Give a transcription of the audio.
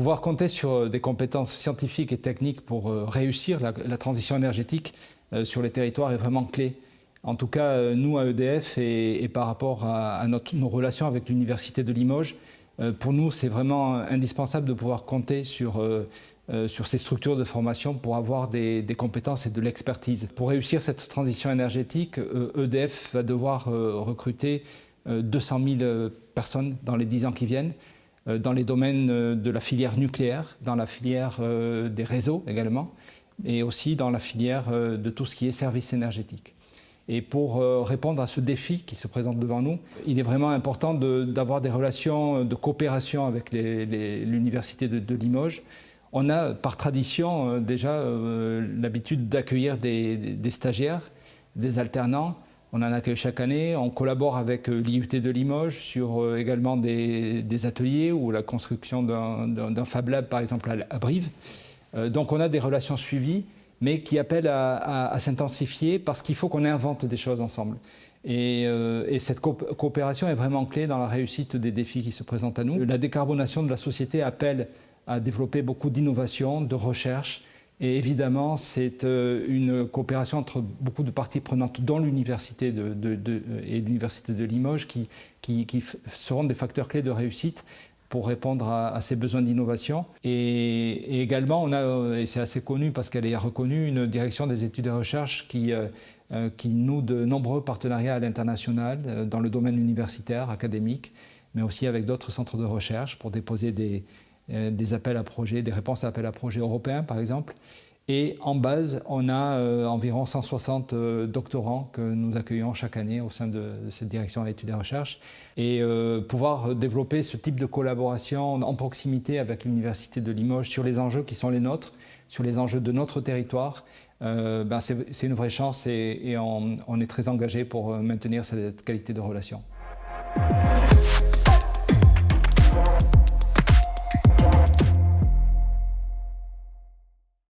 Pouvoir compter sur des compétences scientifiques et techniques pour réussir la transition énergétique sur les territoires est vraiment clé. En tout cas, nous à EDF et par rapport à nos relations avec l'Université de Limoges, pour nous c'est vraiment indispensable de pouvoir compter sur ces structures de formation pour avoir des compétences et de l'expertise. Pour réussir cette transition énergétique, EDF va devoir recruter 200 000 personnes dans les 10 ans qui viennent, dans les domaines de la filière nucléaire, dans la filière des réseaux également, et aussi dans la filière de tout ce qui est services énergétiques. Et pour répondre à ce défi qui se présente devant nous, il est vraiment important d'avoir des relations de coopération avec l'Université de Limoges. On a par tradition déjà l'habitude d'accueillir des stagiaires, des alternants. On en accueille chaque année. On collabore avec l'IUT de Limoges sur également des ateliers ou la construction d'un Fab Lab, par exemple, à Brive. Donc on a des relations suivies, mais qui appellent à s'intensifier parce qu'il faut qu'on invente des choses ensemble. Et cette coopération est vraiment clé dans la réussite des défis qui se présentent à nous. La décarbonation de la société appelle à développer beaucoup d'innovation, de recherche. Et évidemment, c'est une coopération entre beaucoup de parties prenantes, dont l'Université et l'Université de Limoges, qui seront des facteurs clés de réussite pour répondre à ces besoins d'innovation. Et également, on a, et c'est assez connu parce qu'elle est reconnue, une direction des études et recherches qui noue de nombreux partenariats à l'international dans le domaine universitaire, académique, mais aussi avec d'autres centres de recherche pour déposer des appels à projets, des réponses à appels à projets européens par exemple. Et en base, on a environ 160 doctorants que nous accueillons chaque année au sein de cette direction d'études et recherche. Et pouvoir développer ce type de collaboration en proximité avec l'Université de Limoges sur les enjeux qui sont les nôtres, sur les enjeux de notre territoire, c'est une vraie chance et on est très engagé pour maintenir cette qualité de relation.